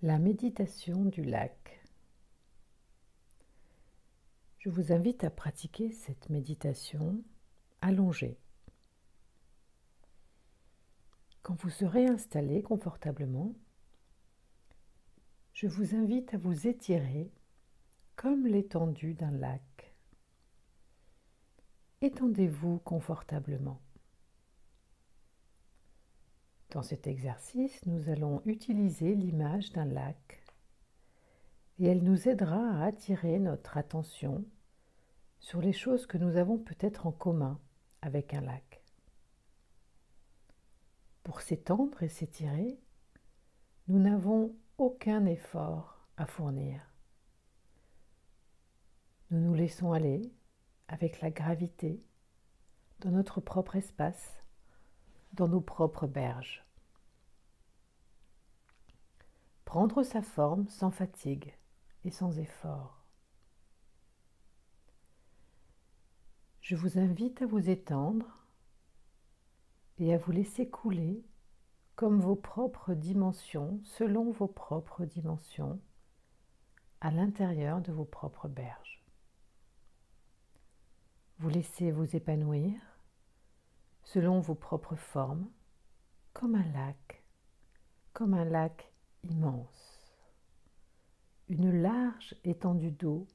La méditation du lac. Je vous invite à pratiquer cette méditation allongée. Quand vous serez installé confortablement, je vous invite à vous étirer comme l'étendue d'un lac. Étendez-vous confortablement. Dans cet exercice, nous allons utiliser l'image d'un lac et elle nous aidera à attirer notre attention sur les choses que nous avons peut-être en commun avec un lac. Pour s'étendre et s'étirer, nous n'avons aucun effort à fournir. Nous nous laissons aller avec la gravité dans notre propre espace, dans nos propres berges. Prendre sa forme sans fatigue et sans effort. Je vous invite à vous étendre et à vous laisser couler comme vos propres dimensions, selon vos propres dimensions, à l'intérieur de vos propres berges. Vous laissez vous épanouir selon vos propres formes, comme un lac immense. Une large étendue d'eau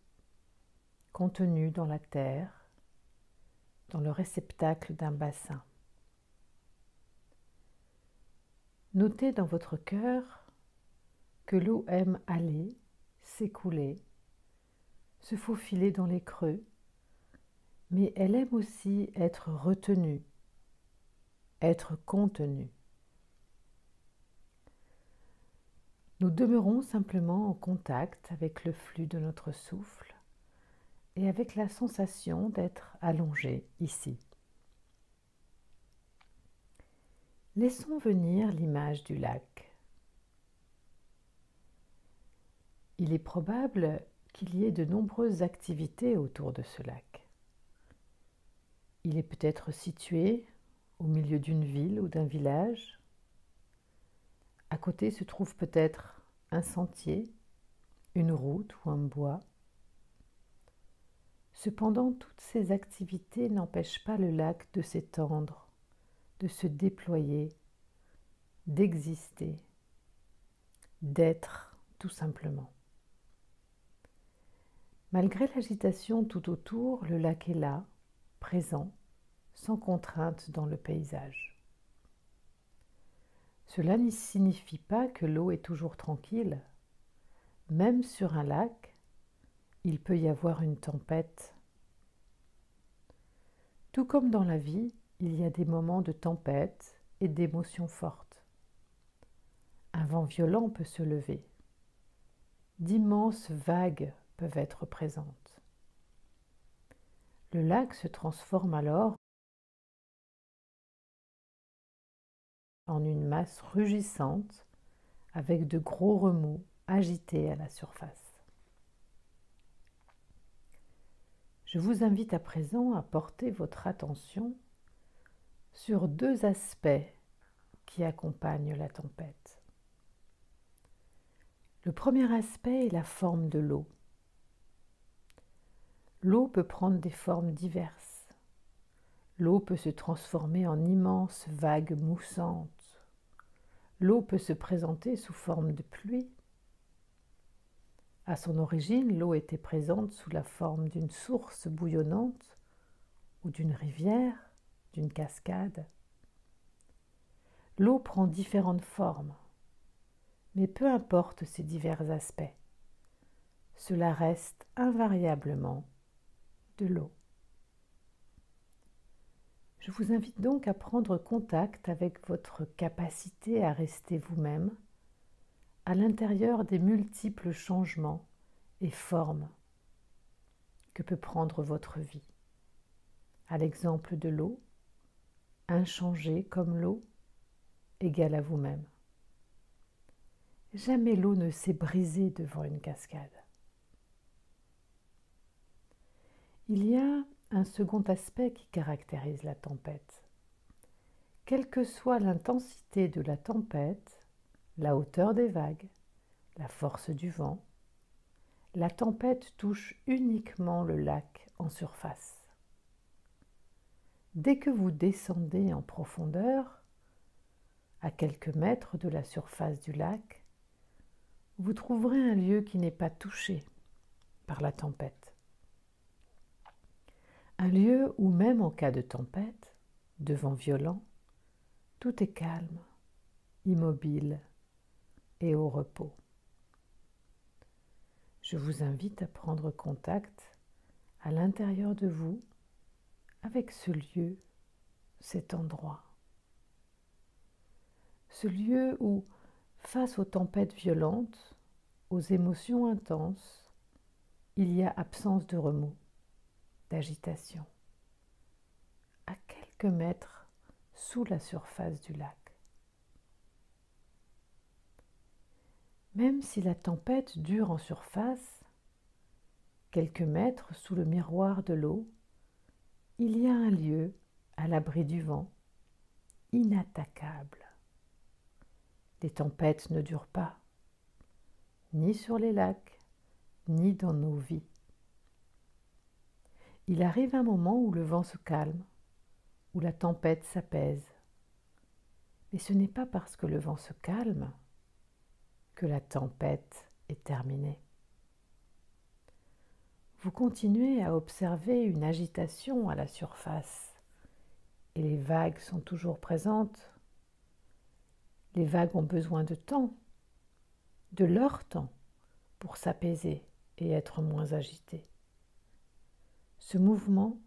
contenue dans la terre, dans le réceptacle d'un bassin. Notez dans votre cœur que l'eau aime aller, s'écouler, se faufiler dans les creux, mais elle aime aussi être retenue, être contenue. Nous demeurons simplement en contact avec le flux de notre souffle et avec la sensation d'être allongé ici. Laissons venir l'image du lac. Il est probable qu'il y ait de nombreuses activités autour de ce lac. Il est peut-être situé au milieu d'une ville ou d'un village. À côté se trouve peut-être un sentier, une route ou un bois. Cependant, toutes ces activités n'empêchent pas le lac de s'étendre, de se déployer, d'exister, d'être tout simplement. Malgré l'agitation tout autour, le lac est là, présent, sans contrainte dans le paysage. Cela ne signifie pas que l'eau est toujours tranquille. Même sur un lac, il peut y avoir une tempête. Tout comme dans la vie, il y a des moments de tempête et d'émotions fortes. Un vent violent peut se lever. D'immenses vagues peuvent être présentes. Le lac se transforme alors en une masse rugissante avec de gros remous agités à la surface. Je vous invite à présent à porter votre attention sur deux aspects qui accompagnent la tempête. Le premier aspect est la forme de l'eau. L'eau peut prendre des formes diverses. L'eau peut se transformer en immenses vagues moussantes. L'eau peut se présenter sous forme de pluie. À son origine, l'eau était présente sous la forme d'une source bouillonnante ou d'une rivière, d'une cascade. L'eau prend différentes formes, mais peu importe ces divers aspects, cela reste invariablement de l'eau. Je vous invite donc à prendre contact avec votre capacité à rester vous-même à l'intérieur des multiples changements et formes que peut prendre votre vie. À l'exemple de l'eau, inchangée comme l'eau, égale à vous-même. Jamais l'eau ne s'est brisée devant une cascade. Il y a un second aspect qui caractérise la tempête. Quelle que soit l'intensité de la tempête, la hauteur des vagues, la force du vent, la tempête touche uniquement le lac en surface. Dès que vous descendez en profondeur, à quelques mètres de la surface du lac, vous trouverez un lieu qui n'est pas touché par la tempête. Un lieu où même en cas de tempête, de vent violent, tout est calme, immobile et au repos. Je vous invite à prendre contact à l'intérieur de vous avec ce lieu, cet endroit. Ce lieu où, face aux tempêtes violentes, aux émotions intenses, il y a absence de remous, d'agitation, à quelques mètres sous la surface du lac. Même si la tempête dure en surface, quelques mètres sous le miroir de l'eau, il y a un lieu à l'abri du vent, inattaquable. Les tempêtes ne durent pas, ni sur les lacs, ni dans nos vies. Il arrive un moment où le vent se calme, où la tempête s'apaise. Mais ce n'est pas parce que le vent se calme que la tempête est terminée. Vous continuez à observer une agitation à la surface et les vagues sont toujours présentes. Les vagues ont besoin de temps, de leur temps, pour s'apaiser et être moins agitées. Ce mouvement,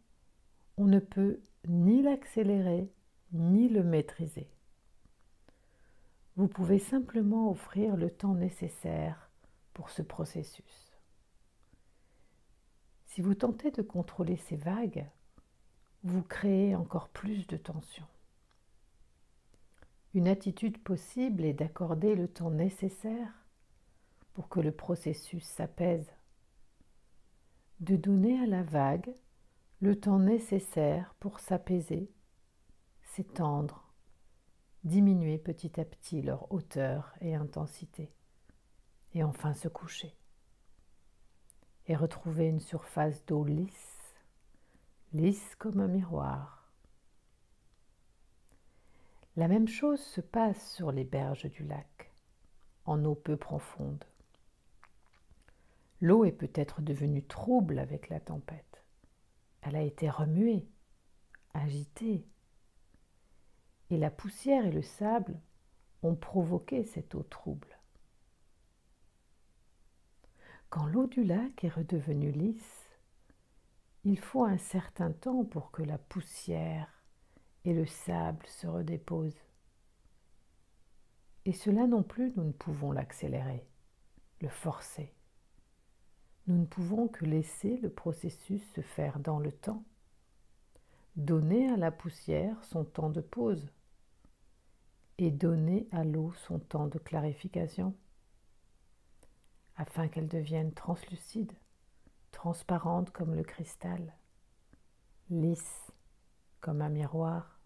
on ne peut ni l'accélérer ni le maîtriser. Vous pouvez simplement offrir le temps nécessaire pour ce processus. Si vous tentez de contrôler ces vagues, vous créez encore plus de tension. Une attitude possible est d'accorder le temps nécessaire pour que le processus s'apaise, de donner à la vague le temps nécessaire pour s'apaiser, s'étendre, diminuer petit à petit leur hauteur et intensité, et enfin se coucher, et retrouver une surface d'eau lisse, lisse comme un miroir. La même chose se passe sur les berges du lac, en eau peu profonde. L'eau est peut-être devenue trouble avec la tempête. Elle a été remuée, agitée, et la poussière et le sable ont provoqué cette eau trouble. Quand l'eau du lac est redevenue lisse, il faut un certain temps pour que la poussière et le sable se redéposent. Et cela non plus, nous ne pouvons l'accélérer, le forcer. Nous ne pouvons que laisser le processus se faire dans le temps, donner à la poussière son temps de pause et donner à l'eau son temps de clarification, afin qu'elle devienne translucide, transparente comme le cristal, lisse comme un miroir.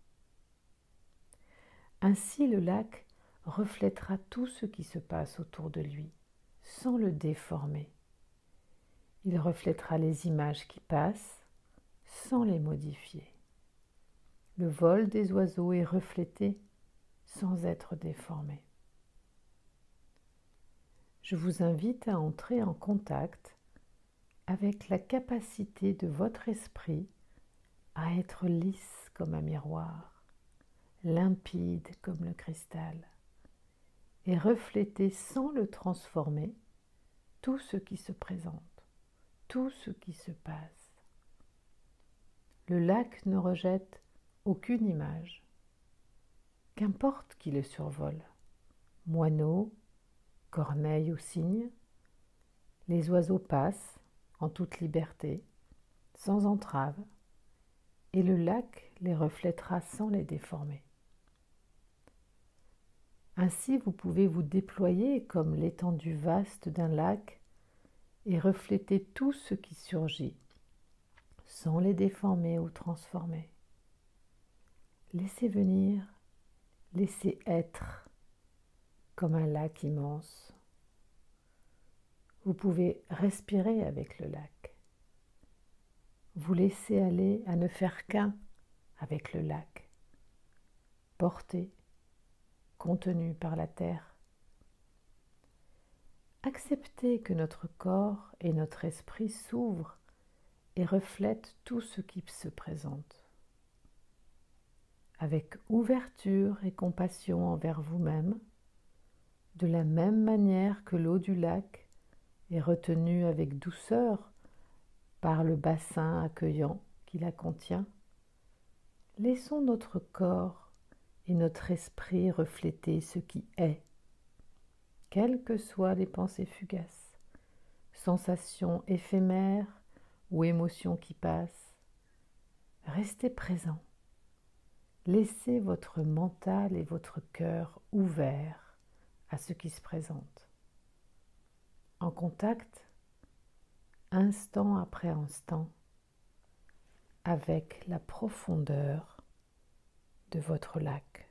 Ainsi le lac reflètera tout ce qui se passe autour de lui, sans le déformer. Il reflètera les images qui passent, sans les modifier. Le vol des oiseaux est reflété, sans être déformé. Je vous invite à entrer en contact avec la capacité de votre esprit à être lisse comme un miroir, limpide comme le cristal, et refléter sans le transformer tout ce qui se présente, tout ce qui se passe. Le lac ne rejette aucune image, qu'importe qui le survole, moineaux, corneilles ou cygnes, les oiseaux passent en toute liberté, sans entrave, et le lac les reflètera sans les déformer. Ainsi, vous pouvez vous déployer comme l'étendue vaste d'un lac et refléter tout ce qui surgit, sans les déformer ou transformer. Laissez venir, laissez être, comme un lac immense, Vous pouvez respirer avec le lac. Vous laisser aller à ne faire qu'un avec le lac, porté, contenu par la terre. Acceptez que notre corps et notre esprit s'ouvrent et reflètent tout ce qui se présente. Avec ouverture et compassion envers vous-même, de la même manière que l'eau du lac est retenue avec douceur par le bassin accueillant qui la contient, laissons notre corps et notre esprit refléter ce qui est, quelles que soient les pensées fugaces, sensations éphémères ou émotions qui passent. Restez présent. Laissez votre mental et votre cœur ouverts à ce qui se présente. En contact, instant après instant, avec la profondeur de votre lac.